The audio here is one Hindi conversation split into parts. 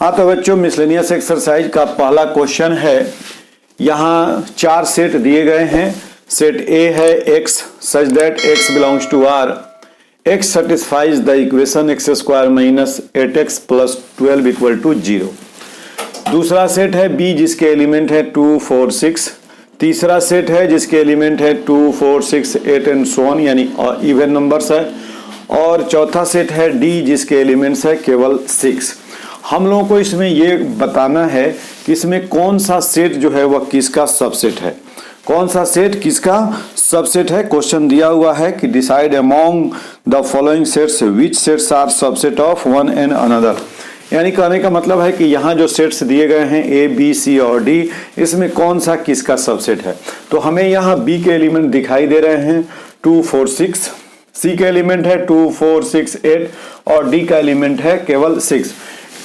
हाँ तो बच्चों, मिसलेनियस एक्सरसाइज का पहला क्वेश्चन है। यहाँ 4 सेट दिए गए हैं। सेट ए है x such that x belongs to R, x satisfies the equation x square minus 8x plus 12 equal to 0। दूसरा सेट है B जिसके एलिमेंट है 2, 4, 6। तीसरा सेट है जिसके एलिमेंट है 2, 4, 6, 8 एंड सो ऑन, यानी इवन नंबर्स है। और चौथा सेट है D जिसके एलिमेंट्स है केवल 6। हम लोगों को इसमें ये बताना है कि इसमें कौन सा सेट जो है वह किसका सबसेट है, कौन सा सेट किसका सबसेट है। क्वेश्चन दिया हुआ है कि decide among the following sets which sets are subset of one and another. यानी कहने का मतलब है कि यहाँ जो सेट्स दिए गए हैं A, B, C और D, इसमें कौन सा किसका सबसेट है। तो हमें यहाँ B के एलिमेंट दिखाई दे रहे हैं 2, 4, 6, C के एलिमेंट है 2, 4, 6, 8 और D का एलिमेंट है केवल 6।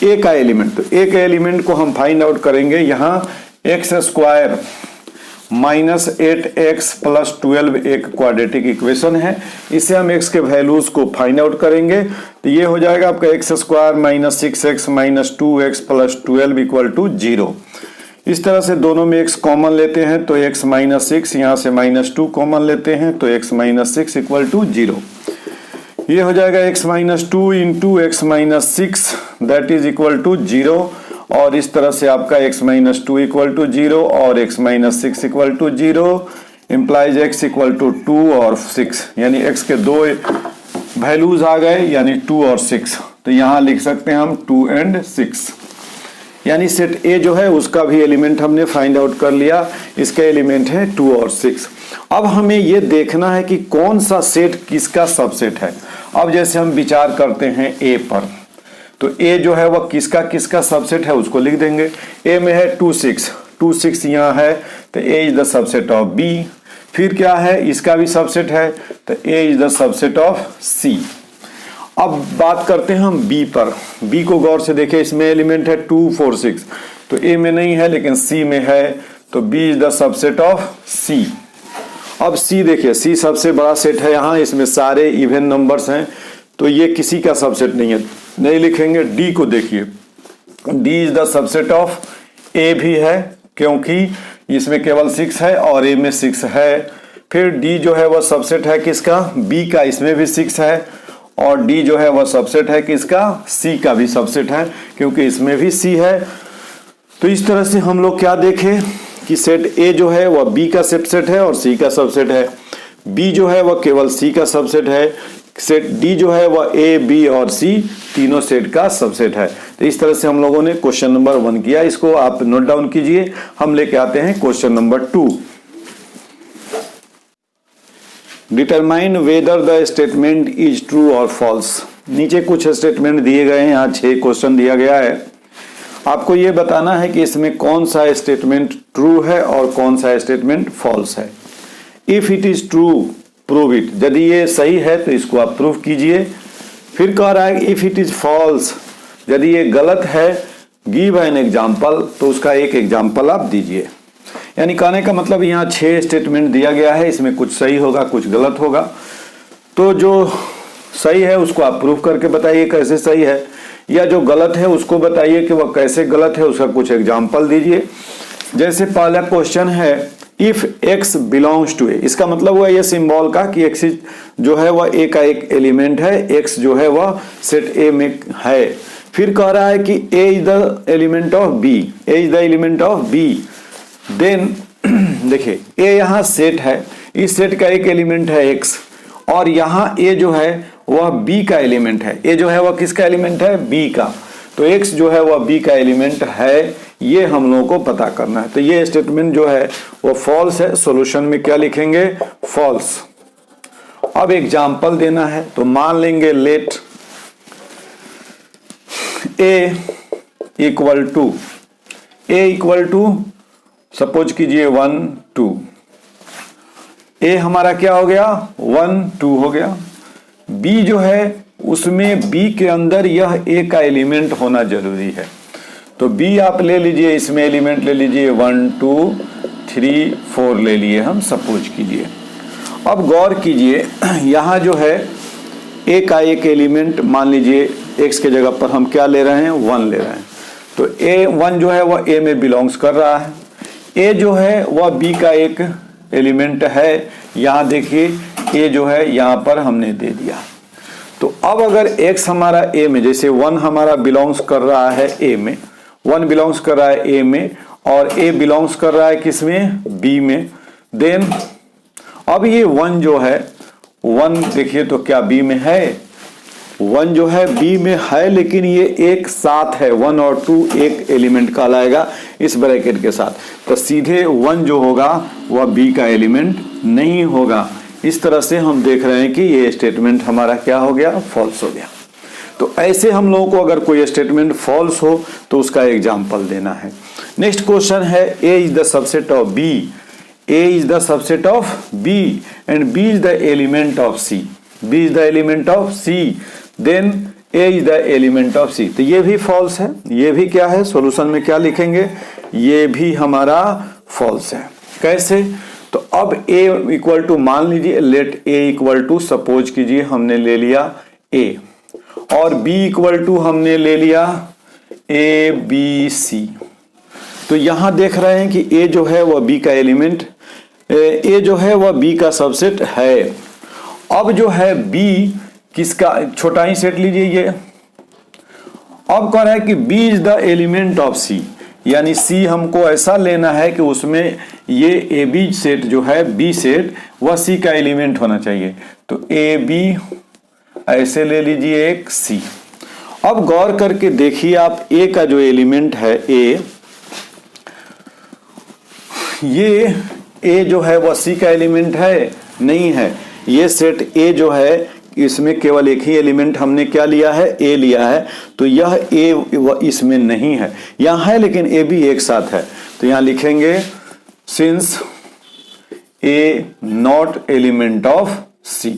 A का एलिमेंट, तो A के एलिमेंट को हम फाइंड आउट करेंगे। यहाँ x square minus 8x plus 12 एक क्वाड्रेटिक इक्वेशन है। इससे हम x के वैल्यूज को फाइंड आउट करेंगे। तो ये हो जाएगा आपका x square minus 6x minus 2x plus 12 equal to 0। इस तरह से दोनों में x कॉमन लेते हैं तो x माइनस 6, यहाँ से माइनस 2 कॉमन लेते हैं तो x माइनस 6 इक्वल टू 0। ये हो जाएगा x minus 2 into x minus 6 that is equal to 0। और इस तरह से आपका x माइनस 2 इक्वल टू 0 और x minus 6 equal to 0 implies x equal to 2 और 6, यानी x के दो वैल्यूज आ गए, यानी 2 और 6। तो यहाँ लिख सकते हैं हम 2 and 6, यानी सेट A जो है उसका भी एलिमेंट हमने फाइंड आउट कर लिया। इसका एलिमेंट है 2 और 6। अब हमें ये देखना है कि कौन सा सेट किसका सबसेट है। अब जैसे हम विचार करते हैं A पर, तो A जो है वह किसका किसका सबसेट है उसको लिख देंगे। A में है 2, 6, 2, 6 यहाँ है तो A is the subset of B। फिर क्या है, इसका भी सबसेट है तो A is the subset of C। अब बात करते हैं हम B पर। B को गौर से देखें, इसमें एलिमेंट है 2, 4, 6, तो A में नहीं है लेकिन C में है, तो B is the subset of C। अब C देखिए, C सबसे बड़ा सेट है यहाँ, इसमें सारे इवन नंबर्स हैं, तो ये किसी का सबसेट नहीं है, नहीं लिखेंगे। D को देखिए, D is the subset of A भी है क्योंकि इसमें केवल 6 है और A में 6 है। फिर D जो है वह सबसेट है किसका, B का, इसमें भी 6 है। और D जो है वह सबसेट है किसका, C का भी सबसेट है क्योंकि इसमें भी C है। तो इस तरह से हम लोग क्या देखें कि सेट A जो है वह B का सबसेट है और C का सबसेट है। B जो है वह केवल C का सबसेट है। सेट D जो है वह A, B और C तीनों सेट का सबसेट है। तो इस तरह से हम लोगों ने क्वेश्चन नंबर 1 किया। इसको आप नोट डाउन कीजिए। हम लेके आते हैं question number 2। Determine whether the statement is true और फॉल्स। नीचे कुछ स्टेटमेंट दिए गए हैं, यहाँ 6 क्वेश्चन दिया गया है। आपको ये बताना है कि इसमें कौन सा स्टेटमेंट ट्रू है और कौन सा स्टेटमेंट फॉल्स है। If it is true prove it, यदि ये सही है तो इसको आप प्रूव कीजिए। फिर कह रहा है इफ इट इज फॉल्स, यदि ये गलत है गिव एन एग्जाम्पल, तो उसका एक एग्जाम्पल आप दीजिए। यानी कहने का मतलब यहाँ 6 स्टेटमेंट दिया गया है, इसमें कुछ सही होगा कुछ गलत होगा। तो जो सही है उसको आप प्रूव करके बताइए कैसे सही है, या जो गलत है उसको बताइए कि वह कैसे गलत है, उसका कुछ एग्जाम्पल दीजिए। जैसे पहला क्वेश्चन है if x belongs to A, इसका मतलब हुआ ये सिंबल का कि x जो है वह A का एक एलिमेंट है, x जो है वह सेट A में है। फिर कह रहा है कि A is the element of B, A is the element of B। Then देखिए A यहाँ सेट है, इस सेट का एक एलिमेंट है x, और यहाँ A जो है वह B का एलिमेंट है। A जो है वह किसका एलिमेंट है, B का। तो x जो है वह B का एलिमेंट है, ये हम लोगों को पता करना है। तो ये स्टेटमेंट जो है वो फॉल्स है। सॉल्यूशन में क्या लिखेंगे, फॉल्स। अब एग्जाम्पल देना है तो मान लेंगे let A equal to suppose कीजिए 1, 2। A हमारा क्या हो गया, 1, 2 हो गया। B जो है उसमें B के अंदर यह A का एलिमेंट होना जरूरी है। तो B आप ले लीजिए, इसमें एलिमेंट ले लीजिए 1, 2, 3, 4 ले लिए हम, सपोज कीजिए। अब गौर कीजिए, यहाँ जो है A का एक एलिमेंट मान लीजिए x के जगह पर हम क्या ले रहे हैं, 1 ले रहे हैं। तो A1 जो है वह A में बिलोंग्स कर रहा है, A जो है वह B का एक एलिमेंट है। यहाँ देखिए A जो है यहाँ पर हमने दे दिया। तो अब अगर X हमारा A में, जैसे 1 हमारा बिलोंग्स कर रहा है A में, 1 बिलोंग्स कर रहा है A में और A बिलोंग्स कर रहा है किस में, B में, देन अब ये 1 जो है 1 देखिए तो क्या B में है, 1 जो है B में है, लेकिन ये एक साथ है, 1 और 2 एक एलिमेंट कहलाएगा इस ब्रैकेट के साथ। तो सीधे 1 जो होगा वह B का एलिमेंट नहीं होगा। इस तरह से हम देख रहे हैं कि ये स्टेटमेंट हमारा क्या हो गया, फॉल्स हो गया। तो ऐसे हम लोगों को अगर कोई स्टेटमेंट फॉल्स हो तो उसका एग्जाम्पल देना है। नेक्स्ट क्वेश्चन है A is the subset of B, A is the subset of B and B is the element of C, B is the element of C, then A is the element of C। तो ये भी फॉल्स है, ये भी क्या है, सॉल्यूशन में क्या लिखेंगे, ये भी हमारा फॉल्स है। कैसे, तो अब A इक्वल टू, मान लीजिए let A equal to, suppose कीजिए हमने ले लिया A और B इक्वल टू हमने ले लिया ABC। तो यहां देख रहे हैं कि A जो है वह B का एलिमेंट, A जो है वह B का सबसेट है। अब जो है B किसका, छोटा ही सेट लीजिए ये। अब कह रहा है कि B is the element of C, यानी C हमको ऐसा लेना है कि उसमें ये AB सेट जो है, B सेट, वह C का एलिमेंट होना चाहिए। तो AB ऐसे ले लीजिए एक C। अब गौर करके देखिए आप, A का जो एलिमेंट है A, ये A जो है वह C का एलिमेंट है, नहीं है। ये सेट A जो है इसमें केवल एक ही एलिमेंट हमने क्या लिया है, A लिया है। तो यह A वह इसमें नहीं है, यहाँ है लेकिन A भी एक साथ है। तो यहाँ लिखेंगे since A not element of C,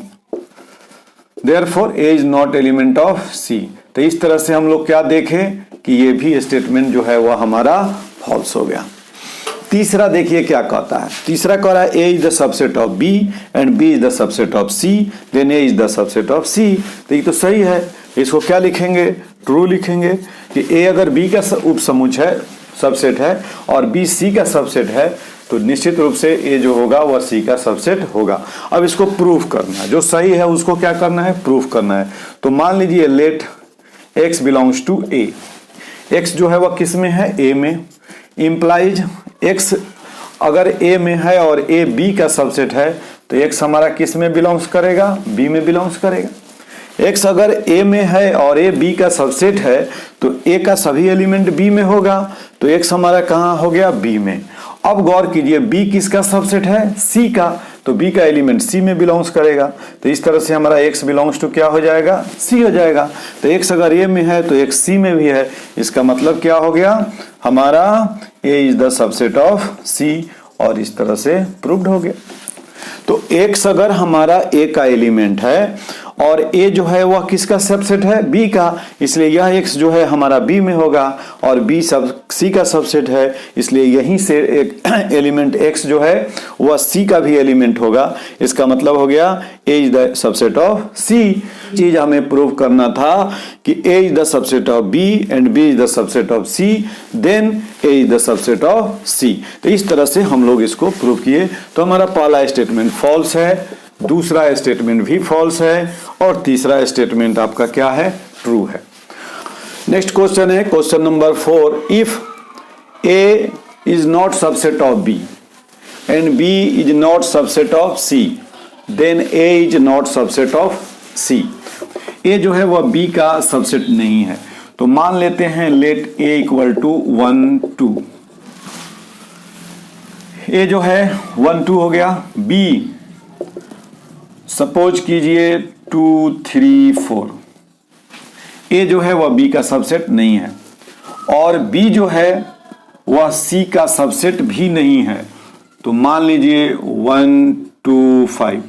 therefore A is not element of C। तो इस तरह से हम लोग क्या देखें कि ये भी स्टेटमेंट जो है वह हमारा फॉल्स हो गया। तीसरा देखिए क्या कहता है, तीसरा कह रहा है A is the subset of B and B is the subset of C, then A is the subset of C। तो ये तो सही है, इसको क्या लिखेंगे, ट्रू लिखेंगे कि A अगर B का उपसमुच है, सबसेट है, और B C का सबसेट है, तो निश्चित रूप से A जो होगा वह C का सबसेट होगा। अब इसको प्रूफ करना है, जो सही है उसको क्या करना है, प्रूफ करना है। तो मान लीजिए let X belongs to A, X जो है वह किस में है, A में, इंप्लाइज X अगर A में है और A B का सबसेट है तो X हमारा किस में बिलोंग्स करेगा, B में बिलोंग्स करेगा। X अगर A में है और A B का सबसेट है तो A का सभी एलिमेंट B में होगा, तो X हमारा कहाँ हो गया, B में। अब गौर कीजिए B किसका सबसेट है, C का, तो B का एलिमेंट C में बिलोंग्स करेगा। तो इस तरह से हमारा X बिलोंग्स टू क्या हो जाएगा, C हो जाएगा। तो X अगर A में है तो X C में भी है, इसका मतलब क्या हो गया, हमारा A is the subset of C, और इस तरह से प्रूव्ड हो गया। तो X अगर हमारा A का एलिमेंट है और A जो है वह किसका सबसेट है, B का, इसलिए यह X जो है हमारा B में होगा, और B सब C का सबसेट है, इसलिए यहीं से एक एलिमेंट X जो है वह C का भी एलिमेंट होगा। इसका मतलब हो गया A is the subset of C। चीज हमें प्रूव करना था कि A is the subset of B and B is the subset of C, then A is the subset of C। तो इस तरह से हम लोग इसको प्रूव किए। तो हमारा पहला स्टेटमेंट फॉल्स है, दूसरा स्टेटमेंट भी फॉल्स है, और तीसरा स्टेटमेंट आपका क्या है, ट्रू है। नेक्स्ट क्वेश्चन है question number 4, if A is not subset of B and B is not subset of C, then A is not subset of C। A जो है वह B का सबसेट नहीं है। तो मान लेते हैं let A equal to 1 2, A जो है 1 2 हो गया, B सपोज कीजिए 2 3 4। A जो है वह B का सबसेट नहीं है, और B जो है वह C का सबसेट भी नहीं है। तो मान लीजिए 1 2 5।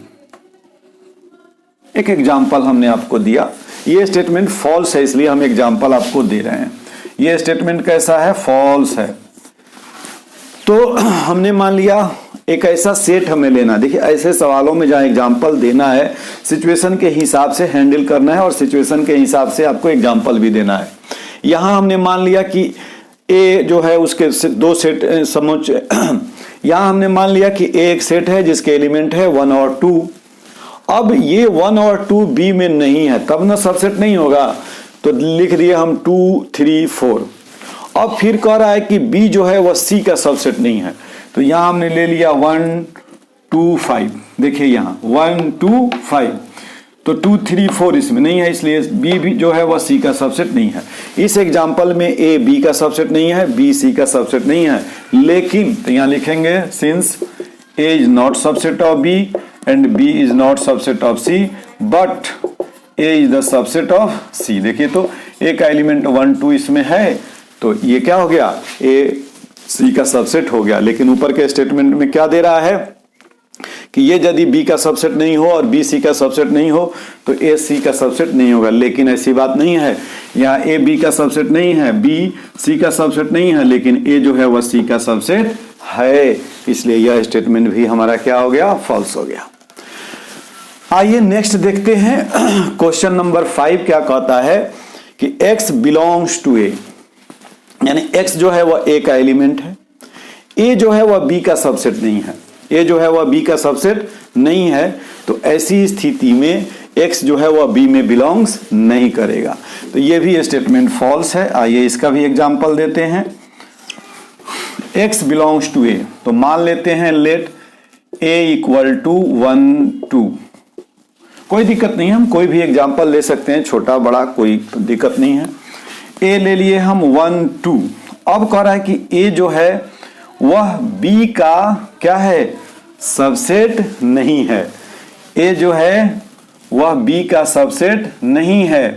एक एग्जाम्पल हमने आपको दिया, ये स्टेटमेंट फॉल्स है इसलिए हम एग्जाम्पल आपको दे रहे हैं। ये स्टेटमेंट कैसा है, फॉल्स है। तो हमने मान लिया एक ऐसा सेट हमें लेना। देखिए ऐसे सवालों में जहां एग्जाम्पल देना है, सिचुएशन के हिसाब से हैंडल करना है, और सिचुएशन के हिसाब से आपको एग्जाम्पल भी देना है। यहां हमने मान लिया कि ए जो है उसके दो सेट समुच्चय यहां हमने मान लिया कि ए एक सेट है जिसके एलिमेंट है 1 और 2। अब ये 1 और 2 बी में नहीं है, तब ना सबसेट नहीं होगा, तो लिख दिए हम 2 3 4। अब फिर कह रहा है कि बी जो है वह सी का सबसेट नहीं है, तो यहां हमने ले लिया 1 2 5। देखिए यहां 1 2 5, तो 2 3 4 इसमें नहीं है, इसलिए बी भी जो है वह सी का सबसेट नहीं है। इस एग्जांपल में ए बी का सबसेट नहीं है, बी सी का सबसेट नहीं है, लेकिन तो यहां लिखेंगे since A is not subset of B and B is not subset of C but A is the subset of C. देखिए तो ए का एलिमेंट 1 2 इसमें है, तो ये क्या हो गया, ए सी का सबसेट हो गया। लेकिन ऊपर के स्टेटमेंट में क्या दे रहा है कि ये यदि बी का सबसेट नहीं हो और बी सी का सबसेट नहीं हो तो ए सी का सबसेट नहीं होगा, लेकिन ऐसी बात नहीं है। यहाँ ए बी का सबसेट नहीं है, बी सी का सबसेट नहीं है, लेकिन ए जो है वह सी का सबसेट है, इसलिए यह स्टेटमेंट भी हमारा क्या हो गया, फॉल्स हो गया। आइए नेक्स्ट देखते हैं क्वेश्चन नंबर 5 क्या कहता है कि x बिलोंग्स टू ए, यानी x जो है वह a का एलिमेंट है, a जो है वह b का सबसेट नहीं है, a जो है वह b का सबसेट नहीं है, तो ऐसी स्थिति में x जो है वह b में बिलोंग्स नहीं करेगा, तो ये भी स्टेटमेंट फॉल्स है। आइए इसका भी एग्जांपल देते हैं। x बिलोंग्स टू a, तो मान लेते हैं लेट a इक्वल टू 1 2। कोई दिक्कत नहीं है, हम कोई भी एग्जांपल ले सकते हैं, छोटा बड़ा कोई दिक्कत नहीं है। a ले लिए हम 1 2। अब कह रहा है कि a जो है वह b का क्या है, सबसेट नहीं है। a जो है वह b का सबसेट नहीं है,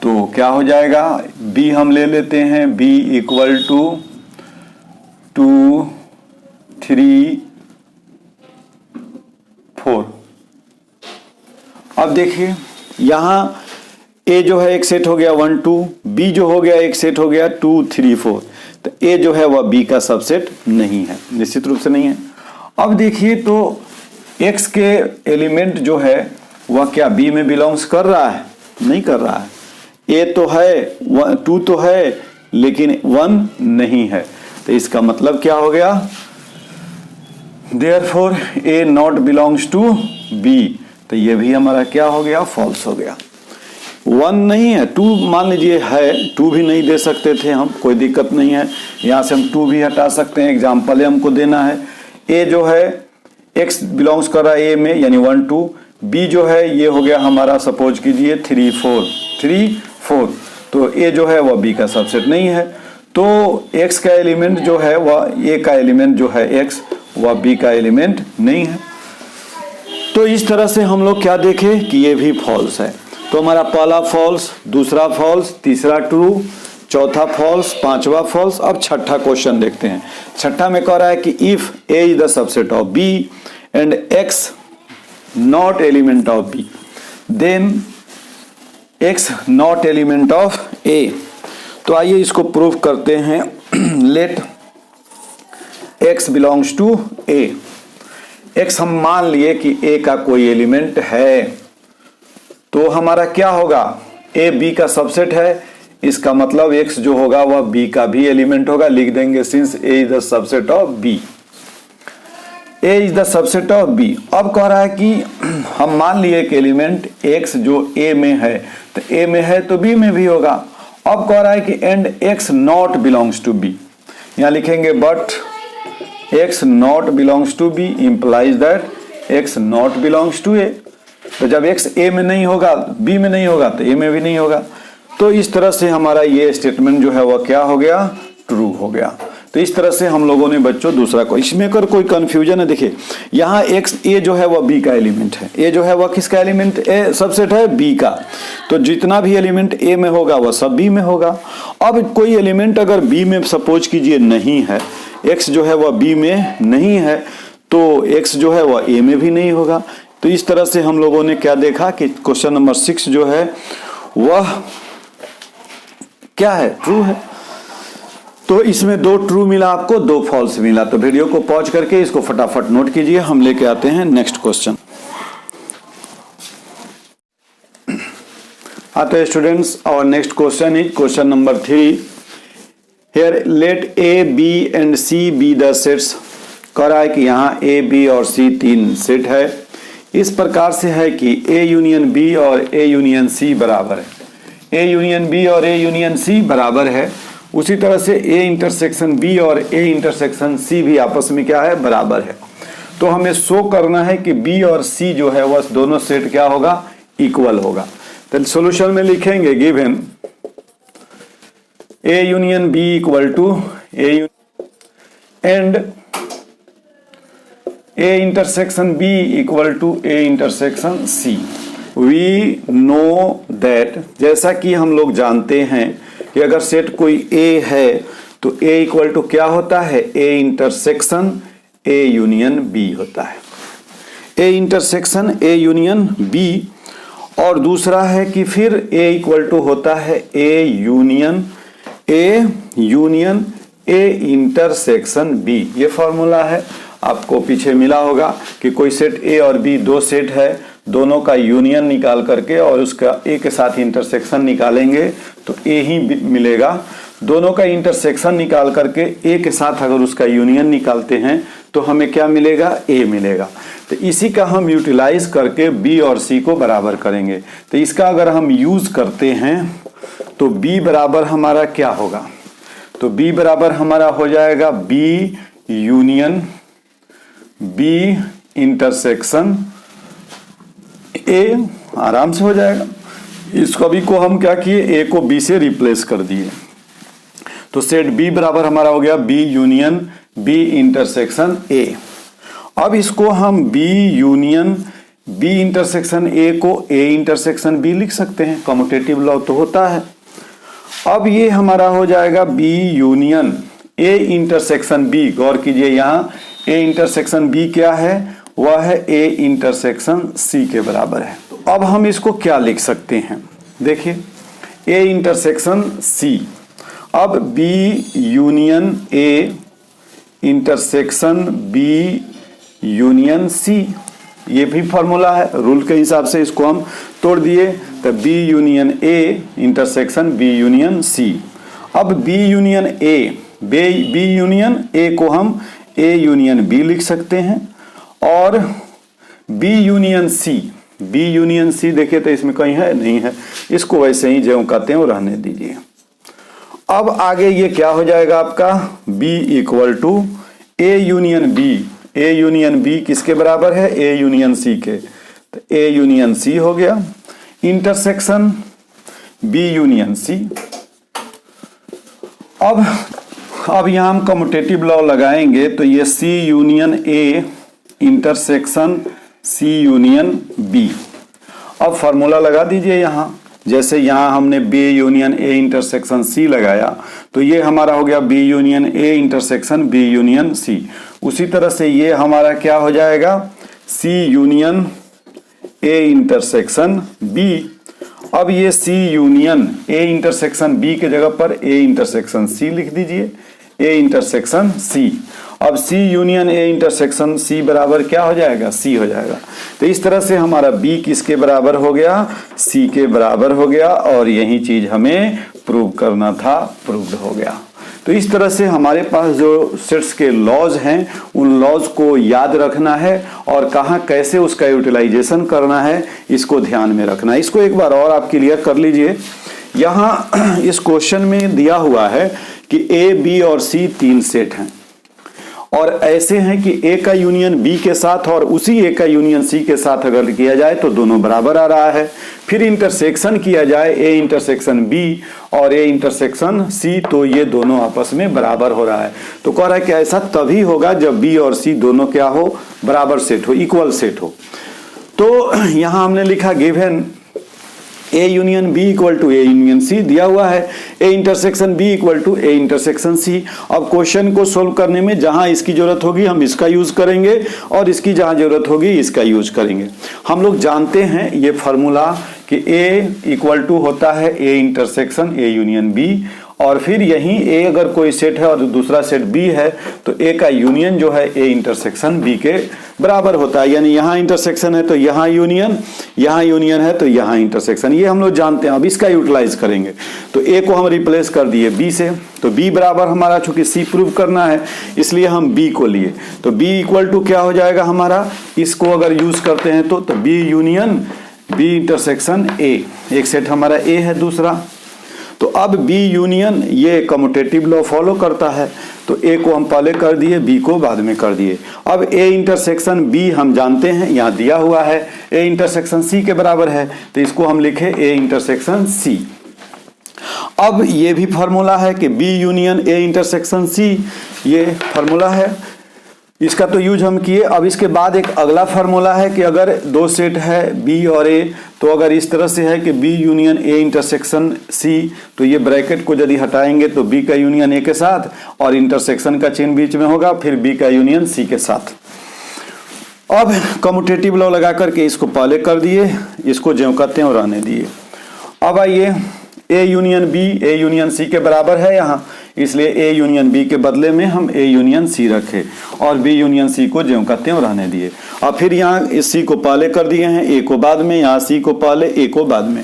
तो क्या हो जाएगा, b हम ले लेते हैं, b इक्वल टू 2 3 4। अब देखिए यहां a जो है एक सेट हो गया 1 2, b जो हो गया एक सेट हो गया 2 3 4, तो a जो है वह b का सबसेट नहीं है, निश्चित रूप से नहीं है। अब देखिए तो x के एलिमेंट जो है वह क्या b में बिलोंग्स कर रहा है, नहीं कर रहा है। a तो है 2 तो है लेकिन 1 नहीं है, तो इसका मतलब क्या हो गया, therefore a not belongs to b, तो ये भी हमारा क्या हो गया, फॉल्स हो गया। 1 नहीं है, 2 मान लीजिए है, 2 भी नहीं दे सकते थे हम, कोई दिक्कत नहीं है, यहां से हम 2 भी हटा सकते हैं, एग्जाम्पल हमको देना है। a जो है x बिलोंग्स कर रहा है a में, यानी 1 2, b जो है ये हो गया हमारा सपोज कीजिए 3 4, तो a जो है वह b का सबसेट नहीं है, तो x का एलिमेंट जो है वह a का एलिमेंट जो है x वह b का एलिमेंट नहीं है। तो इस तरह से हम लोग क्या देखें कि ये भी फॉल्स है, तो हमारा पहला फॉल्स, दूसरा फॉल्स, तीसरा ट्रू, चौथा फॉल्स, पांचवा फॉल्स। अब छठा क्वेश्चन देखते हैं। छठा में कह रहा है कि if a is the subset of b and x not element of b then x not element of a। तो आइए इसको प्रूव करते हैं। Let x belongs to a, x हम मान लिए कि a का कोई एलिमेंट है, तो हमारा क्या होगा, a b का सबसेट है, इसका मतलब x जो होगा वह b का भी एलिमेंट होगा, लिख देंगे since a is the subset of b, a is the subset of b। अब कह रहा है कि हम मान लिए कि एलिमेंट x जो a में है, तो a में है तो b में भी होगा। अब कह रहा है कि and x not belongs to b, यहां लिखेंगे but x not belongs to b implies that x not belongs to a। तो जब x a में नहीं होगा, b में नहीं होगा, तो a में भी नहीं होगा। तो इस तरह से हमारा ये स्टेटमेंट जो है वह क्या हो गया, ट्रू हो गया। तो इस तरह से हम लोगों ने बच्चों दूसरा को, इसमें अगर कोई कंफ्यूजन है, देखिए यहाँ x a जो है वह b का एलिमेंट है, a जो है वह किसका एलिमेंट, a सबसेट है b का, तो जितना भी एलिमेंट a में होगा वह सब b में होगा। अब कोई एलिमेंट अगर b में सपोज कीजिए नहीं है, x जो है वह b में नहीं है, तो x जो है वह a में भी नहीं होगा। तो इस तरह से हम लोगों ने क्या देखा कि क्वेश्चन नंबर 6 जो है वह क्या है, ट्रू है। तो इसमें 2 ट्रू मिला आपको, 2 फॉल्स मिला। तो वीडियो को पॉज करके इसको फटाफट नोट कीजिए, हम लेके आते हैं नेक्स्ट क्वेश्चन। तो students, our next question is question number 3। Here let A B and C be the sets. कह रहा है कि यहाँ ए बी और सी तीन सेट है। इस प्रकार से है कि ए यूनियन बी और ए यूनियन सी बराबर है। ए यूनियन बी और ए यूनियन सी बराबर है। उसी तरह से ए इंटरसेक्शन बी और ए इंटरसेक्शन सी भी आपस में क्या है, बराबर है। तो हमें शो करना है कि बी और सी जो है वह दोनों सेट क्या होगा, इक्वल होगा। तो सॉल्यूशन में लिखेंगे given A union B equal to A and A intersection B equal to A intersection C। We know that, जैसा कि हम लोग जानते हैं कि अगर सेट कोई A है तो A इक्वल टू क्या होता है, A intersection A union B होता है। A intersection A union B। और दूसरा है कि फिर A इक्वल टू होता है A union A intersection B। ये फॉर्मूला है, आपको पीछे मिला होगा कि कोई सेट ए और बी दो सेट है, दोनों का यूनियन निकाल करके और उसका ए के साथ इंटरसेक्शन निकालेंगे तो ए ही मिलेगा। दोनों का इंटरसेक्शन निकाल करके ए के साथ अगर उसका यूनियन निकालते हैं तो हमें क्या मिलेगा, ए मिलेगा। तो इसी का हम यूटिलाइज करके बी और सी को बराबर करेंगे। तो इसका अगर हम यूज करते हैं तो बी बराबर हमारा क्या होगा, तो बी बराबर हमारा हो जाएगा B union B intersection A. आराम से हो जाएगा। इसको अभी को हम क्या किए, ए को बी से रिप्लेस कर दिए। तो सेट बी बराबर हमारा हो गया B union B intersection A. अब इसको हम B union B intersection A को ए इंटरसेक्शन बी लिख सकते हैं, कम्यूटेटिव लॉ तो होता है। अब ये हमारा हो जाएगा B union A intersection B. गौर कीजिए यहाँ ए इंटरसेक्शन बी क्या है, वह है ए इंटरसेक्शन सी के बराबर है। तो अब हम इसको क्या लिख सकते हैं, देखिए ए इंटरसेक्शन सी। अब B union A intersection B union C, ये भी फॉर्मूला है, रूल के हिसाब से इसको हम तोड़ दिए। तो B union A intersection B union C. अब B union A, B union A को हम ए यूनियन बी लिख सकते हैं। और B union C, B union C देखिए तो इसमें कहीं है, नहीं है, इसको वैसे ही ज्यों कहते हैं वो रहने दीजिए। अब आगे ये क्या हो जाएगा आपका, B equal to A union B. A union B किसके बराबर है, ए यूनियन सी के। तो ए यूनियन सी हो गया इंटरसेक्शन बी यूनियन सी। अब यहां हम कम्यूटेटिव लॉ लगाएंगे तो ये C union A intersection C union B. अब फॉर्मूला लगा दीजिए यहां, जैसे यहां हमने B union A intersection C लगाया तो ये हमारा हो गया B union A intersection B union C. उसी तरह से ये हमारा क्या हो जाएगा, C union A intersection B. अब ये C union A intersection B के जगह पर ए इंटरसेक्शन सी लिख दीजिए, ए इंटरसेक्शन सी। अब सी यूनियन ए इंटरसेक्शन सी बराबर क्या हो जाएगा, सी हो जाएगा। तो इस तरह से हमारा बी किसके बराबर हो गया, सी के बराबर हो गया। और यही चीज हमें प्रूव करना था, प्रूव्ड हो गया। तो इस तरह से हमारे पास जो सेट्स के लॉज हैं उन लॉज को याद रखना है और कहाँ कैसे उसका यूटिलाइजेशन करना है इसको ध्यान में रखना है। इसको एक बार और आप क्लियर कर लीजिए। यहाँ इस क्वेश्चन में दिया हुआ है कि ए बी और सी तीन सेट हैं और ऐसे हैं कि ए का यूनियन बी के साथ और उसी ए का यूनियन सी के साथ अगर किया जाए तो दोनों बराबर आ रहा है। फिर इंटरसेक्शन किया जाए ए इंटरसेक्शन बी और ए इंटरसेक्शन सी तो ये दोनों आपस में बराबर हो रहा है। तो कह रहा है कि ऐसा तभी होगा जब बी और सी दोनों क्या हो, बराबर सेट हो, इक्वल सेट हो। तो यहां हमने लिखा given A union B equal to A union C दिया हुआ है, A intersection B equal to A intersection C. अब क्वेश्चन को सोल्व करने में जहां इसकी जरूरत होगी हम इसका यूज करेंगे और इसकी जहां जरूरत होगी इसका यूज करेंगे। हम लोग जानते हैं ये फॉर्मूला कि ए इक्वल टू होता है A intersection A union B और फिर यहीं ए अगर कोई सेट है और दूसरा सेट बी है तो ए का यूनियन जो है ए इंटरसेक्शन बी के बराबर होता है। यानी यहाँ इंटरसेक्शन है तो यहाँ यूनियन है तो यहाँ इंटरसेक्शन, ये हम लोग जानते हैं। अब इसका यूटिलाइज करेंगे तो ए को हम रिप्लेस कर दिए बी से, तो बी बराबर हमारा, चूंकि सी प्रूव करना है इसलिए हम बी को लिए, तो बी इक्वल टू क्या हो जाएगा हमारा, इसको अगर यूज करते हैं तो B union B intersection A, एक सेट हमारा ए है दूसरा। तो अब बी यूनियन ये कम्यूटेटिव लॉ फॉलो करता है, तो ए को हम पहले कर दिए बी को बाद में कर दिए। अब ए इंटरसेक्शन बी हम जानते हैं, यहाँ दिया हुआ है ए इंटरसेक्शन सी के बराबर है, तो इसको हम लिखे ए इंटरसेक्शन सी। अब ये भी फार्मूला है कि B union A intersection C, ये फार्मूला है, इसका तो यूज हम किए। अब इसके बाद एक अगला फार्मूला है कि अगर दो सेट है बी और ए, तो अगर इस तरह से है कि B union A intersection C, तो ये ब्रैकेट को यदि हटाएंगे तो बी का यूनियन ए के साथ और इंटरसेक्शन का चिन्ह बीच में होगा, फिर बी का यूनियन सी के साथ। अब कम्यूटेटिव लॉ लगा करके इसको पहले कर दिए, इसको ज्यों कहते हैं और रहने दिए। अब आइए A union B A union C के बराबर है यहाँ, इसलिए ए यूनियन बी के बदले में हम ए यूनियन सी रखे और बी यूनियन सी को ज्यों कहते हैं रहने दिए। अब फिर यहाँ इस सी को पहले कर दिए हैं, ए को बाद में, यहाँ सी को पहले ए को बाद में,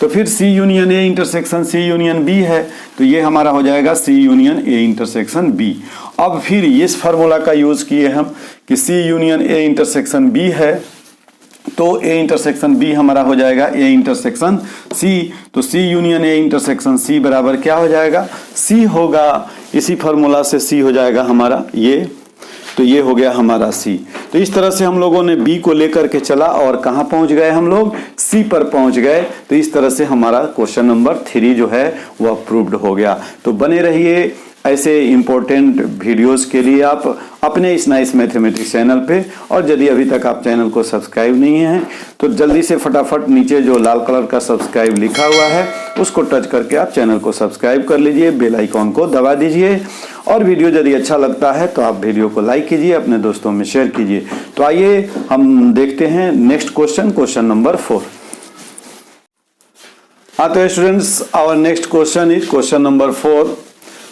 तो फिर C union A intersection C union B है, तो ये हमारा हो जाएगा C union A intersection B. अब फिर इस फार्मूला का यूज किए हम कि C union A intersection B है, तो ए इंटरसेक्शन बी हमारा हो जाएगा ए इंटरसेक्शन सी, तो सी यूनियन ए इंटरसेक्शन सी बराबर क्या हो जाएगा, सी होगा। इसी फार्मूला से सी हो जाएगा हमारा ये, तो ये हो गया हमारा सी। तो इस तरह से हम लोगों ने बी को लेकर के चला और कहाँ पहुंच गए हम लोग, सी पर पहुंच गए। तो इस तरह से हमारा क्वेश्चन नंबर 3 जो है वह प्रूव्ड हो गया। तो बने रहिए ऐसे इंपॉर्टेंट वीडियोस के लिए आप अपने इस नाइस मैथमेटिक्स चैनल पे, और यदि अभी तक आप चैनल को सब्सक्राइब नहीं है तो जल्दी से फटाफट नीचे जो लाल कलर का सब्सक्राइब लिखा हुआ है उसको टच करके आप चैनल को सब्सक्राइब कर लीजिए, बेल आइकॉन को दबा दीजिए, और वीडियो यदि अच्छा लगता है तो आप वीडियो को लाइक कीजिए, अपने दोस्तों में शेयर कीजिए। तो आइए हम देखते हैं नेक्स्ट क्वेश्चन, क्वेश्चन नंबर 4। तो students, our next question is question number 4।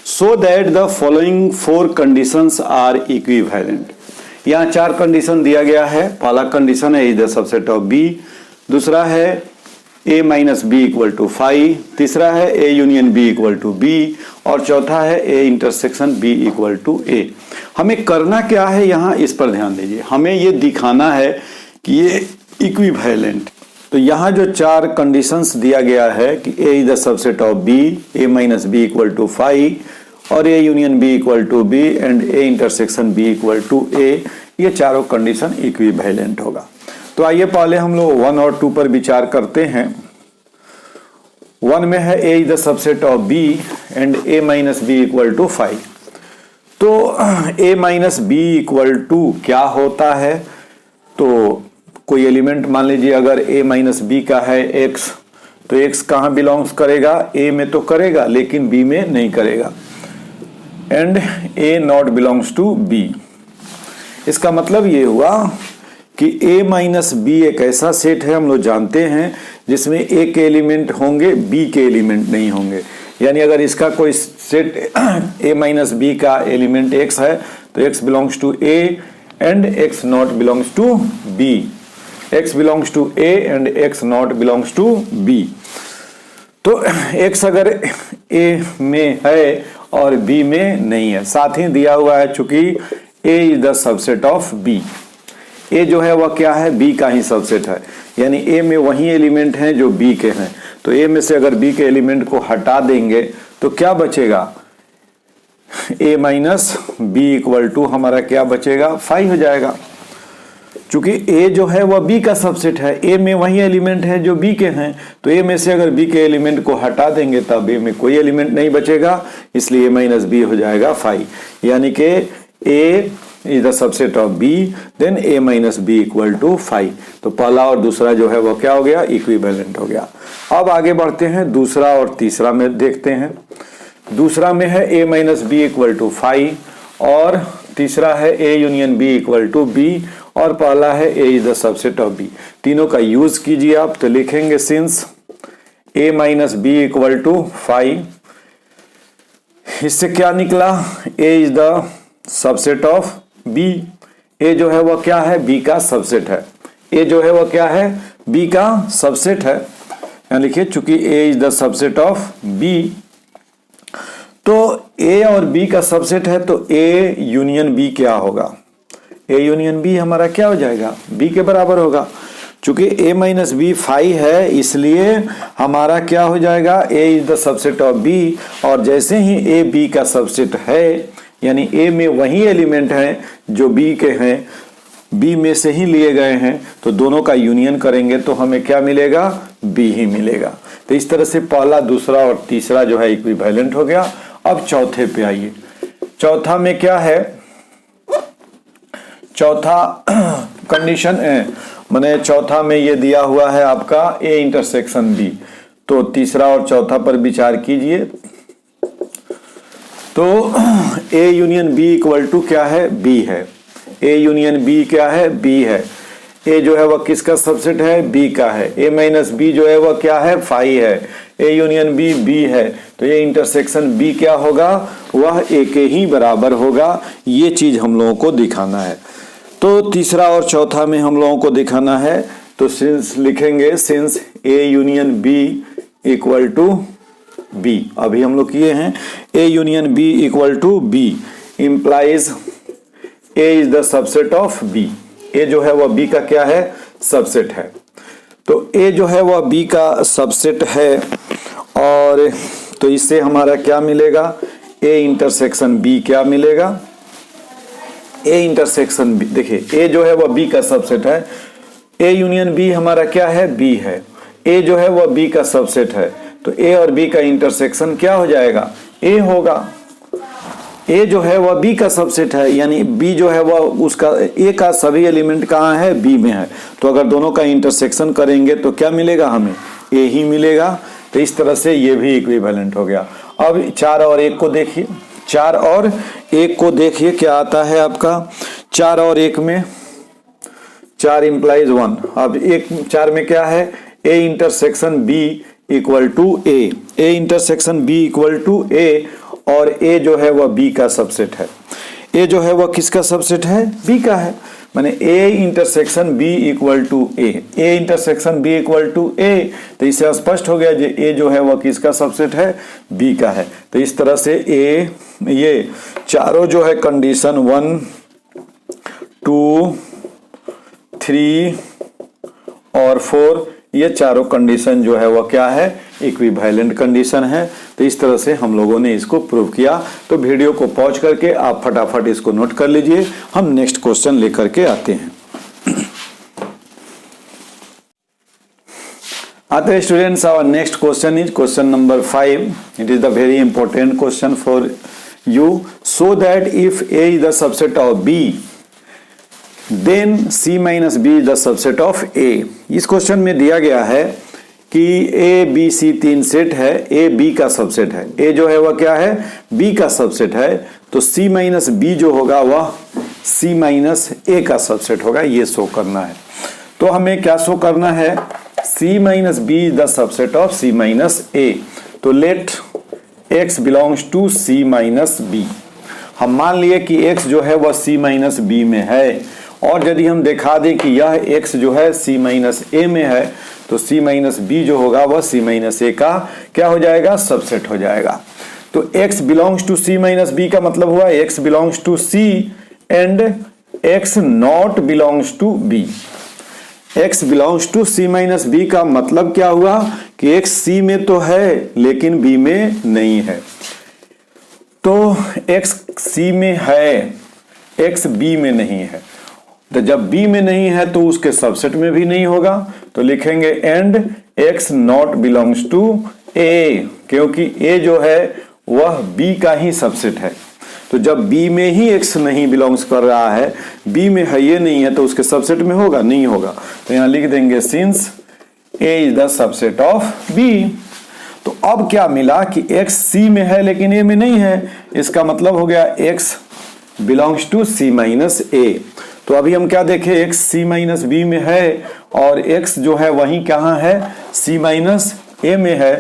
So that the following 4 conditions are equivalent। यहाँ 4 कंडीशन दिया गया है। पहला कंडीशन है is the subset of B, दूसरा है a minus B equal to 5, तीसरा है a union b equal to b, और चौथा है a intersection b equal to a। हमें करना क्या है यहाँ, इस पर ध्यान दीजिए। हमें ये दिखाना है कि ये इक्विवेलेंट। तो यहाँ जो 4 कंडीशंस दिया गया है कि a is the subset of b, a minus B equal to 5 और a union b equal to b and a intersection b equal to a, ये चारों कंडीशन इक्विवेलेंट होगा। तो आइए पहले हम लोग 1 और 2 पर विचार करते हैं। 1 में है a is the subset of b and a minus B equal to 5। तो a minus B equal to क्या होता है, तो कोई एलिमेंट मान लीजिए अगर a माइनस बी का है x, तो x कहाँ बिलोंग्स करेगा, a में तो करेगा लेकिन b में नहीं करेगा, and a not belongs to b। इसका मतलब ये हुआ कि a माइनस बी एक ऐसा सेट है, हम लोग जानते हैं, जिसमें a के एलिमेंट होंगे b के एलिमेंट नहीं होंगे। यानी अगर इसका कोई सेट a माइनस बी का एलिमेंट x है तो x belongs to a and x not belongs to b, x belongs to a and x not belongs to b। तो x अगर a में है और b में नहीं है, साथ ही दिया हुआ है चूंकि a is the subset of b, a जो है वह क्या है, b का ही सबसेट है, यानी a में वही एलिमेंट हैं जो b के हैं। तो a में से अगर b के एलिमेंट को हटा देंगे तो क्या बचेगा, a minus B equal to हमारा क्या बचेगा, 5 हो जाएगा। चूंकि a जो है वह b का सबसेट है, a में वही एलिमेंट है जो b के हैं, तो a में से अगर b के एलिमेंट को हटा देंगे तब a में कोई एलिमेंट नहीं बचेगा, इसलिए a माइनस बी हो जाएगा 5। यानी कि a is the subset of b, then a minus B equal to 5। तो पहला और दूसरा जो है वो क्या हो गया, इक्विवेलेंट हो गया। अब आगे बढ़ते हैं, दूसरा और तीसरा में देखते हैं। दूसरा में है a minus B equal to 5 और तीसरा है a union b equal to b और पहला है a is the subset of b। तीनों का यूज कीजिए आप, तो लिखेंगे since a minus B equal to 5 इससे क्या निकला, A is the subset of B. A जो है वह क्या है, बी का सबसेट है। ए जो है वह क्या है, बी का सबसेट है। यहां लिखिए चूंकि A is the subset of B, तो ए और बी का सबसेट है तो ए यूनियन बी क्या होगा, ए यूनियन बी हमारा क्या हो जाएगा, बी के बराबर होगा। चूंकि ए माइनस बी 5 है इसलिए हमारा क्या हो जाएगा, A is the subset of B. और जैसे ही ए बी का सबसेट है, यानी ए में वही एलिमेंट हैं जो बी के हैं, बी में से ही लिए गए हैं, तो दोनों का यूनियन करेंगे तो हमें क्या मिलेगा, बी ही मिलेगा। तो इस तरह से पहला, दूसरा और तीसरा जो है इक्विवेलेंट हो गया। अब चौथे पे आइए। चौथा में क्या है, चौथा कंडीशन माने चौथा में ये दिया हुआ है आपका ए इंटरसेक्शन बी। तो तीसरा और चौथा पर विचार कीजिए। तो A union B equal to क्या है, बी है। ए यूनियन बी क्या है, बी है। ए जो है वह किसका सबसेट है, बी का है। ए माइनस बी जो है वह क्या है, 5 है। ए यूनियन बी बी है, तो ये इंटरसेक्शन बी क्या होगा, वह ए के ही बराबर होगा। ये चीज हम लोगों को दिखाना है। तो तीसरा और चौथा में हम लोगों को दिखाना है, तो सिंस लिखेंगे since A union B equal to B, अभी हम लोग किए हैं, A union B equal to B implies A is the subset of B. A जो है वह बी का क्या है, सबसेट है। तो ए जो है वह बी का सबसेट है, और तो इससे हमारा क्या मिलेगा, ए इंटरसेक्शन बी क्या मिलेगा, ए इंटरसेक्शन बी। देखिए ए जो है वह बी का सबसेट है, ए यूनियन बी हमारा क्या है, बी है। ए जो है वह बी का सबसेट है, तो ए और बी का इंटरसेक्शन क्या हो जाएगा, ए होगा। ए जो है वह बी का सबसेट है, यानी बी जो है वह उसका, ए का सभी एलिमेंट कहाँ है, बी में है। तो अगर दोनों का इंटरसेक्शन करेंगे तो क्या मिलेगा हमें, ए ही मिलेगा। तो इस तरह से ये भी इक्विवेलेंट हो गया। अब 4 और 1 को देखिए, 4 और 1 को देखिए क्या आता है आपका। 4 और 1 में 4 इंप्लाइज 1। अब 4 में क्या है, A intersection B equal to A. A intersection B equal to A, और ए जो है वह बी का सबसेट है। ए जो है वह किसका सबसेट है, बी का है। माने A intersection B equal to A. A intersection B equal to A, तो इससे स्पष्ट हो गया जो ए जो है वह किसका सबसेट है, बी का है। तो इस तरह से ए, ये चारों जो है कंडीशन 1 2 3 और 4, ये चारों कंडीशन जो है वह क्या है, इक्विवेलेंट कंडीशन है। तो इस तरह से हम लोगों ने इसको प्रूव किया। तो वीडियो को पॉज करके आप फटाफट इसको नोट कर लीजिए, हम नेक्स्ट क्वेश्चन लेकर के आते हैं। आते हैं students, our next question is question number 5। It is the very important question for you. So that if A is the subset of B, then C minus B is the subset of A. इस क्वेश्चन में दिया गया है कि ए बी सी 3 सेट है, ए बी का सबसेट है। ए जो है वह क्या है, बी का सबसेट है। तो C माइनस बी जो होगा वह C माइनस ए का सबसेट होगा, ये शो करना है। तो हमें क्या शो करना है, C minus B is the subset of C minus A. तो let x belongs to C minus B. हम मान लिए कि x जो है वह C माइनस बी में है, और यदि हम दिखा दें कि यह x जो है C माइनस ए में है, तो C माइनस बी जो होगा वह C माइनस ए का क्या हो जाएगा, सबसेट हो जाएगा। तो x belongs to C minus B का मतलब हुआ x belongs to C and x not belongs to B। x belongs to C minus B का मतलब क्या हुआ कि x C में तो है लेकिन B में नहीं है। तो x C में है, x B में नहीं है। तो जब B में नहीं है तो उसके सबसेट में भी नहीं होगा। तो लिखेंगे and x not belongs to A, क्योंकि A जो है वह B का ही सबसेट है। तो जब B में ही x नहीं बिलोंग्स कर रहा है, B में है ये नहीं है, तो उसके सबसेट में होगा, नहीं होगा। तो यहां लिख देंगे since A is the subset of B। तो अब क्या मिला कि x C में है लेकिन A में नहीं है, इसका मतलब हो गया x belongs to C minus A. तो अभी हम क्या देखें, x C माइनस बी में है और x जो है वहीं कहाँ है, C माइनस ए में है।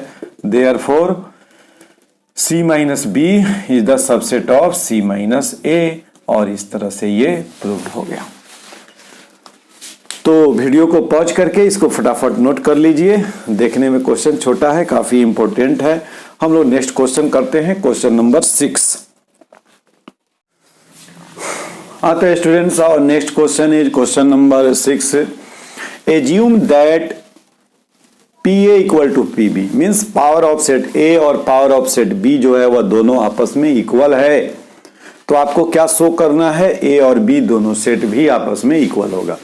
Therefore C minus B is the subset of C minus A, और इस तरह से ये प्रूव्ड हो गया। तो वीडियो को पॉज करके इसको फटाफट नोट कर लीजिए। देखने में क्वेश्चन छोटा है, काफी इंपॉर्टेंट है। हम लोग नेक्स्ट क्वेश्चन करते हैं, क्वेश्चन नंबर 6 आता है स्टूडेंट्स। और next question is question number 6। Assume that PA equal to PB means power of set A और पावर ऑफ सेट B जो है वह दोनों आपस में इक्वल है। तो आपको क्या शो करना है, A और B दोनों सेट भी आपस में इक्वल होगा।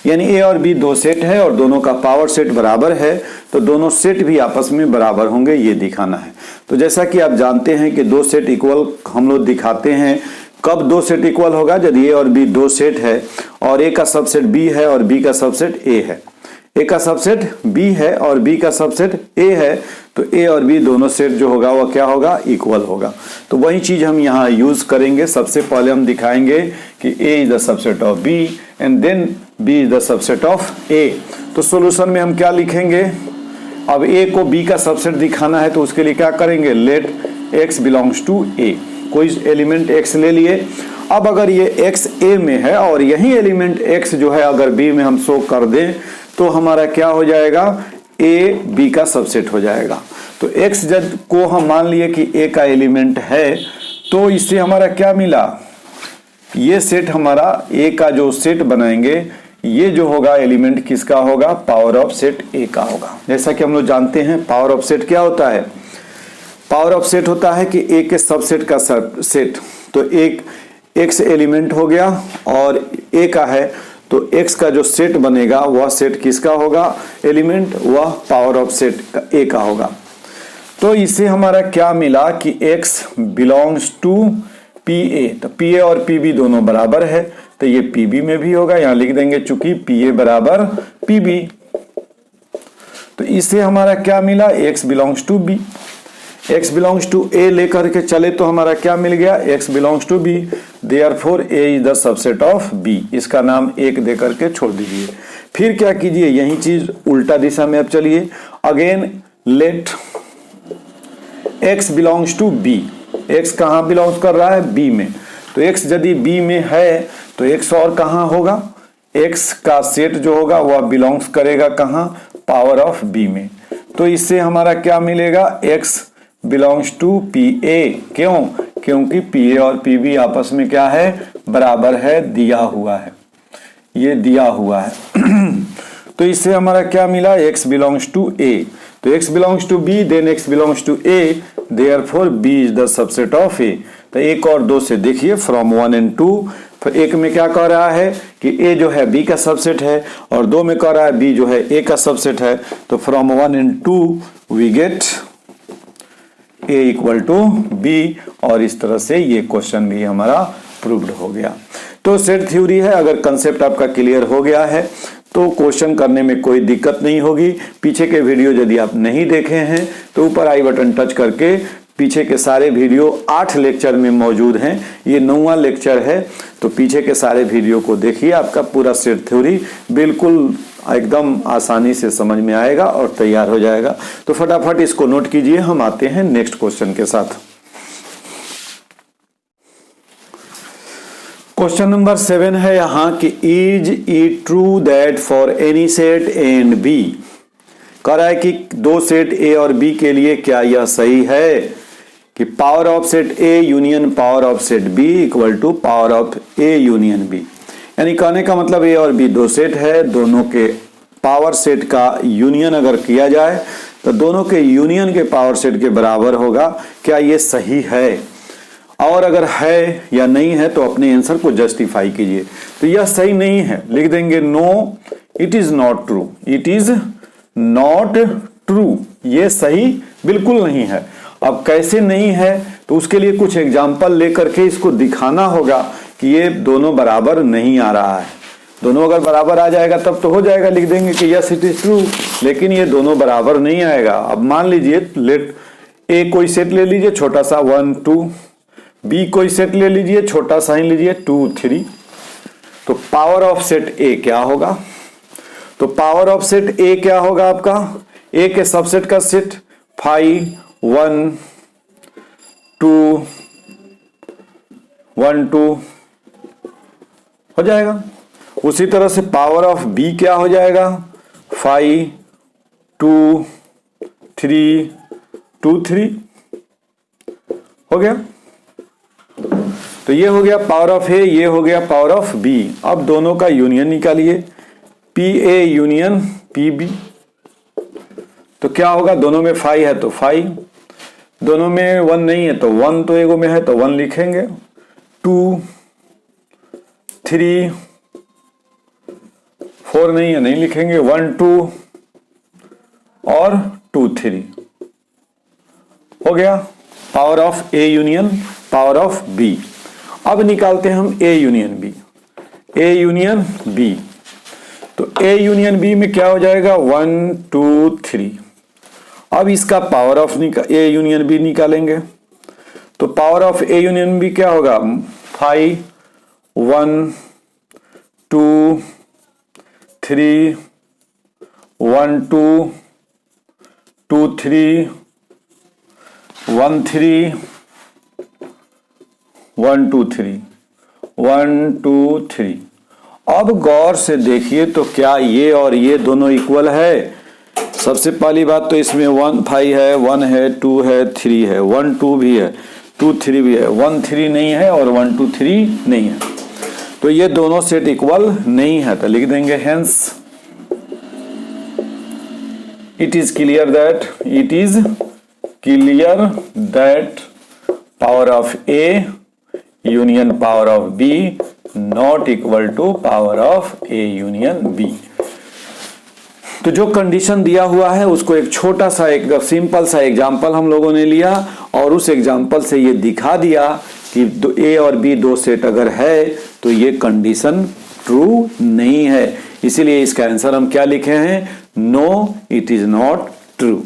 यानी A और B दो सेट है और दोनों का पावर सेट बराबर है, तो दोनों सेट भी आपस में बराबर होंगे, ये दिखाना है। तो जैसा कि आप जानते हैं कि दो सेट इक्वल हम लोग दिखाते हैं। कब दो सेट इक्वल होगा, जब A और B दो सेट है और A का सबसेट B है और B का सबसेट A है। A का सबसेट B है और B का सबसेट A है, तो A और B दोनों सेट जो होगा वह क्या होगा, इक्वल होगा। तो वही चीज हम यहाँ यूज करेंगे। सबसे पहले हम दिखाएंगे कि A is the subset of B and then B is the subset of A। तो सॉल्यूशन में हम क्या लिखेंगे, अब A को B का सबसेट दिखाना है तो उसके लिए क्या करेंगे, let X belongs to A। कोई एलिमेंट X ले लिए। अब अगर ये X A में है और यही एलिमेंट X जो है अगर B में हम शो कर दें तो हमारा क्या हो जाएगा, A B का सबसेट हो जाएगा। तो X जब को हम मान लिए कि A का एलिमेंट है, तो इससे हमारा क्या मिला, ये सेट हमारा A का जो सेट बनाएंगे ये जो होगा एलिमेंट किसका होगा, पावर ऑफ सेट A का होगा। जैसा कि हम लोग जानते हैं पावर ऑफ सेट क्या होता है, पावर ऑफ सेट होता है कि A के सबसेट का सेट। तो एक X एलिमेंट हो गया और A का है, तो X का जो सेट बनेगा वह सेट किसका होगा, एलिमेंट वह पावर ऑफ सेट A का होगा। तो इससे हमारा क्या मिला कि X बिलोंग्स टू PA। तो PA और PB दोनों बराबर है, तो ये PB में भी होगा, यहां लिख देंगे चूंकि PA बराबर PB। तो इससे हमारा क्या मिला, X belongs to B। X belongs to A लेकर के चले तो हमारा क्या मिल गया, X belongs to B, therefore A is the subset of B। इसका नाम 1 दे करके छोड़ दीजिए। फिर क्या कीजिए, यही चीज उल्टा दिशा में अब चलिए। Again let X belongs to B। X कहां बिलोंग्स कर रहा है, B में। तो X यदि B में है तो X और कहां होगा, X का सेट जो होगा वह बिलोंग्स करेगा कहां, पावर ऑफ B में। तो इससे हमारा क्या मिलेगा, X बिलोंग्स टू PA। क्यों, क्योंकि PA और PB आपस में क्या है, बराबर है, दिया हुआ है, ये दिया हुआ है। तो इससे हमारा क्या मिला, X बिलोंग्स टू A। तो X belongs to B then X belongs to A, therefore B is the subset of A। तो 1 और 2 से देखिए फ्रॉम 1 एंड 2। तो 1 में क्या कह रहा है कि A जो है B का सबसेट है और 2 में कह रहा है B जो है A का सबसेट है। तो from 1 and 2 we get A equal to B, और इस तरह से ये क्वेश्चन भी हमारा प्रूव्ड हो गया। तो सेट थ्योरी है, अगर कंसेप्ट आपका क्लियर हो गया है तो क्वेश्चन करने में कोई दिक्कत नहीं होगी। पीछे के वीडियो यदि आप नहीं देखे हैं तो ऊपर आई बटन टच करके पीछे के सारे वीडियो 8 लेक्चर में मौजूद हैं, ये 9वां लेक्चर है। तो पीछे के सारे वीडियो को देखिए, आपका पूरा सेट थ्योरी बिल्कुल एकदम आसानी से समझ में आएगा और तैयार हो जाएगा। तो फटाफट इसको नोट कीजिए। हम आते हैं नेक्स्ट क्वेश्चन के साथ। क्वेश्चन नंबर 7 है यहां कि is it true that for any set A and B. कह रहा है कि दो सेट ए और बी के लिए क्या यह सही है कि power of set A union power of set B equal to power of A union B. यानी कहने का मतलब ए और बी दो सेट है, दोनों के पावर सेट का यूनियन अगर किया जाए तो दोनों के यूनियन के पावर सेट के बराबर होगा। क्या ये सही है, और अगर है या नहीं है तो अपने आंसर को जस्टिफाई कीजिए। तो यह सही नहीं है, लिख देंगे no it is not true, it is not true. ये सही बिल्कुल नहीं है। अब कैसे नहीं है, तो उसके लिए कुछ एग्जाम्पल लेकर के इसको दिखाना होगा कि ये दोनों बराबर नहीं आ रहा है। दोनों अगर बराबर आ जाएगा तब तो हो जाएगा, लिख देंगे कि यस इट इज ट्रू, लेकिन ये दोनों बराबर नहीं आएगा। अब मान लीजिए लेट ए कोई सेट ले लीजिए छोटा सा 1 2, बी कोई सेट ले लीजिए छोटा सा ही लीजिए 2 3। तो पावर ऑफ सेट ए क्या होगा, तो पावर ऑफ सेट ए क्या होगा आपका, ए के सबसेट का सेट 5 1 2 1 2 हो जाएगा। उसी तरह से पावर ऑफ b क्या हो जाएगा, 5 2 3 2 3 हो गया। तो ये हो गया पावर ऑफ a, ये हो गया पावर ऑफ b। अब दोनों का यूनियन निकालिए, pa यूनियन pb। तो क्या होगा, दोनों में 5 है तो 5, दोनों में 1 नहीं है तो 1, तो एगो में है तो 1 लिखेंगे। 2 3 4 नहीं है, नहीं लिखेंगे। 1 2 और 2 3 हो गया power of a union power of b। अब निकालते हैं हम a union b, a union b। तो a यूनियन b में क्या हो जाएगा, 1 2 3। अब इसका power of a union b निकालेंगे, तो power of a union b क्या होगा, 5 1 2 3 1 2 2 3 1 3 1 2 3 1 2 3। अब गौर से देखिए तो क्या ये और ये दोनों इक्वल है। सबसे पहली बात तो इसमें 1 5 है, 1 है, 2 है, 3 है, 1 2 भी है, 2 3 भी है, 1 3 नहीं है और 1 2 3 नहीं है। तो ये दोनों सेट इक्वल नहीं है, तो लिख देंगे hence it is clear that power of A union power of B not equal to power of A union B। तो जो कंडीशन दिया हुआ है उसको एक छोटा सा एक सिंपल सा एग्जांपल हम लोगों ने लिया और उस एग्जांपल से ये दिखा दिया कि A और B दो सेट अगर है तो ये कंडीशन ट्रू नहीं है। इसीलिए इसका आंसर हम क्या लिखे हैं, no it is not true.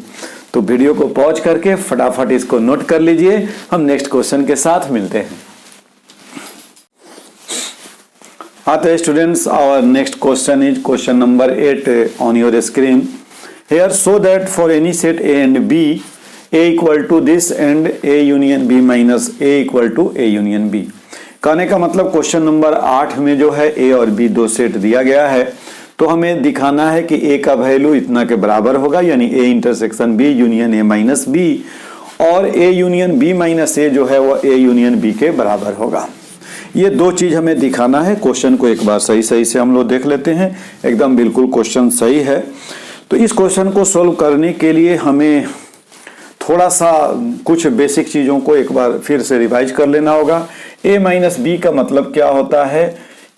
तो वीडियो को पॉज करके फटाफट इसको नोट कर लीजिए। हम नेक्स्ट क्वेश्चन के साथ मिलते हैं। तो students, our next question is question number 8 on your screen. Here show that for any set A and B, A equal to this and A union B minus A equal to A union B। कहने का मतलब क्वेश्चन नंबर 8 में जो है A और B दो सेट दिया गया है, तो हमें दिखाना है कि A का वैल्यू इतना के बराबर होगा, यानी A intersection B union A minus B, और A union B minus A जो है वो A यूनियन B के बराबर होगा। ये दो चीज हमें दिखाना है। क्वेश्चन को एक बार सही से हम लोग देख लेते हैं। एकदम बिल्कुल क्वेश्चन सही है। तो इस क्वेश्चन को सोल्व करने के लिए हमें थोड़ा सा कुछ बेसिक चीज़ों को एक बार फिर से रिवाइज कर लेना होगा। A माइनस बी का मतलब क्या होता है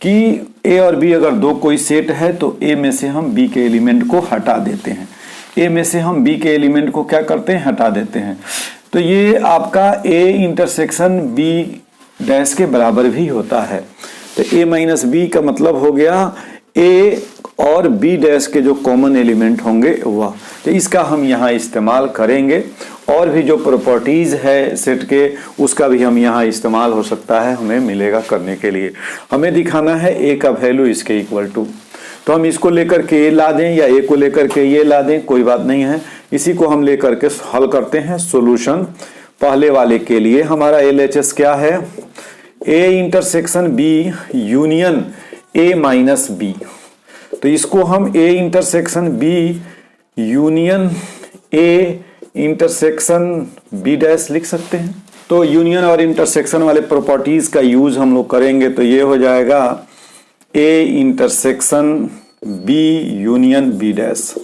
कि A और B अगर दो कोई सेट है तो A में से हम B के एलिमेंट को हटा देते हैं, A में से हम B के एलिमेंट को क्या करते हैं, हटा देते हैं। तो ये आपका A इंटरसेक्शन B डैश के बराबर भी होता है। तो A माइनस बी का मतलब हो गया A और B डैश के जो कॉमन एलिमेंट होंगे वह। तो इसका हम यहाँ इस्तेमाल करेंगे, और भी जो प्रॉपर्टीज है सेट के उसका भी हम यहाँ इस्तेमाल हो सकता है, हमें मिलेगा करने के लिए। हमें दिखाना है A का वैल्यू इसके इक्वल टू, तो हम इसको लेकर के A ला दें या A को लेकर के ये ला दें, कोई बात नहीं है। इसी को हम लेकर के हल करते हैं सॉल्यूशन। पहले वाले के लिए हमारा LHS क्या है, A intersection B union A minus B। तो इसको हम A intersection B union A intersection B dash लिख सकते हैं। तो यूनियन और इंटरसेक्शन वाले प्रॉपर्टीज का यूज हम लोग करेंगे, तो ये हो जाएगा A intersection B union B dash.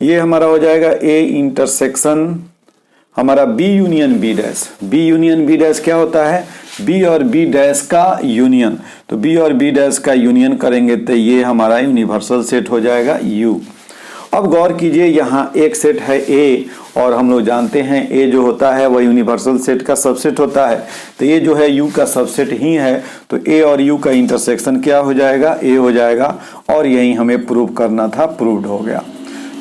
ये हमारा हो जाएगा A इंटरसेक्शन हमारा B union B dash. B union B dash क्या होता है, B और B डैश का यूनियन। तो B और B डैश का यूनियन करेंगे तो ये हमारा यूनिवर्सल सेट हो जाएगा U। अब गौर कीजिए, यहाँ एक सेट है A और हम लोग जानते हैं A जो होता है वह यूनिवर्सल सेट का सबसेट होता है। तो ये जो है U का सबसेट ही है, तो A और U का इंटरसेक्शन क्या हो जाएगा, A हो जाएगा। और यही हमें प्रूव करना था, प्रूव्ड हो गया।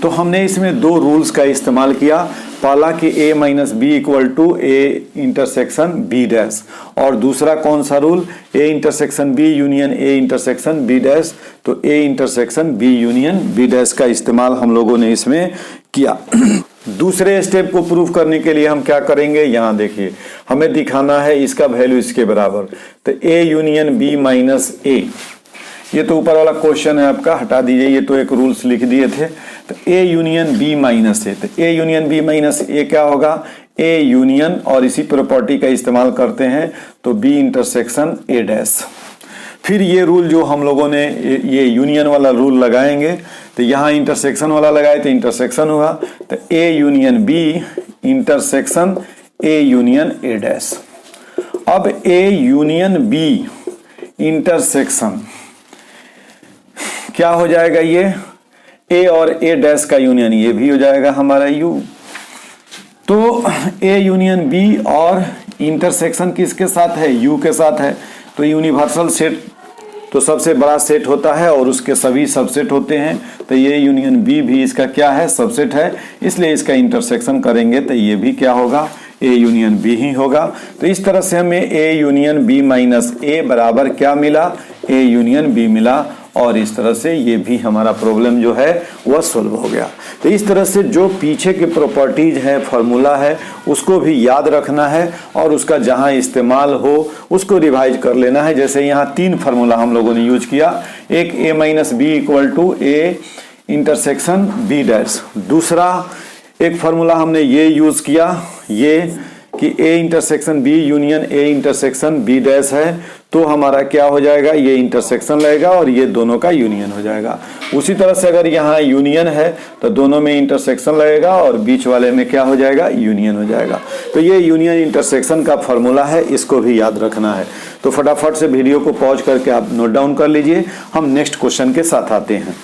तो हमने इसमें दो रूल्स का इस्तेमाल किया। पहला कि A minus B equal to A intersection B dash, और दूसरा कौन सा rule, A intersection B union A intersection B dash. तो A intersection B union B dash का इस्तेमाल हम लोगों ने इसमें किया। दूसरे स्टेप को प्रूव करने के लिए हम क्या करेंगे, यहां देखिए हमें दिखाना है इसका वैल्यू इसके बराबर, तो A union B minus A, ये तो ऊपर वाला क्वेश्चन है आपका, हटा दीजिए, ये तो एक रूल्स लिख दिए थे। तो A union B minus A, तो A union B minus A क्या होगा, A यूनियन, और इसी प्रॉपर्टी का इस्तेमाल करते हैं तो B इंटरसेक्शन A डैश। फिर ये रूल जो हम लोगों ने ये यूनियन वाला रूल लगाएंगे, तो यहाँ इंटरसेक्शन वाला लगाए तो इंटरसेक्शन हुआ, तो A union B intersection A union A dash. अब A यूनियन B इंटरसेक्शन क्या हो जाएगा, ये A और A डैश का यूनियन, ये भी हो जाएगा हमारा U। तो A यूनियन B और इंटरसेक्शन किसके साथ है, U के साथ है। तो यूनिवर्सल सेट तो सबसे बड़ा सेट होता है और उसके सभी सबसेट होते हैं, तो ये यूनियन B भी इसका क्या है, सबसेट है, इसलिए इसका इंटरसेक्शन करेंगे तो ये भी क्या होगा, A यूनियन B ही होगा। तो इस तरह से हमें A union B minus A बराबर क्या मिला, A यूनियन B मिला, और इस तरह से ये भी हमारा प्रॉब्लम जो है वह सॉल्व हो गया। तो इस तरह से जो पीछे की प्रॉपर्टीज है, फॉर्मूला है, उसको भी याद रखना है और उसका जहां इस्तेमाल हो उसको रिवाइज कर लेना है। जैसे यहाँ 3 फार्मूला हम लोगों ने यूज किया, एक A minus B equal to A intersection B dash, दूसरा एक फार्मूला हमने ये यूज किया, ये कि A intersection B union A intersection B dash है, तो हमारा क्या हो जाएगा, ये इंटरसेक्शन लगेगा और ये दोनों का यूनियन हो जाएगा। उसी तरह से अगर यहाँ यूनियन है तो दोनों में इंटरसेक्शन लगेगा और बीच वाले में क्या हो जाएगा, यूनियन हो जाएगा। तो ये यूनियन इंटरसेक्शन का फॉर्मूला है, इसको भी याद रखना है। तो फटाफट से वीडियो को पॉज करके आप नोट डाउन कर लीजिए, हम नेक्स्ट क्वेश्चन के साथ आते हैं।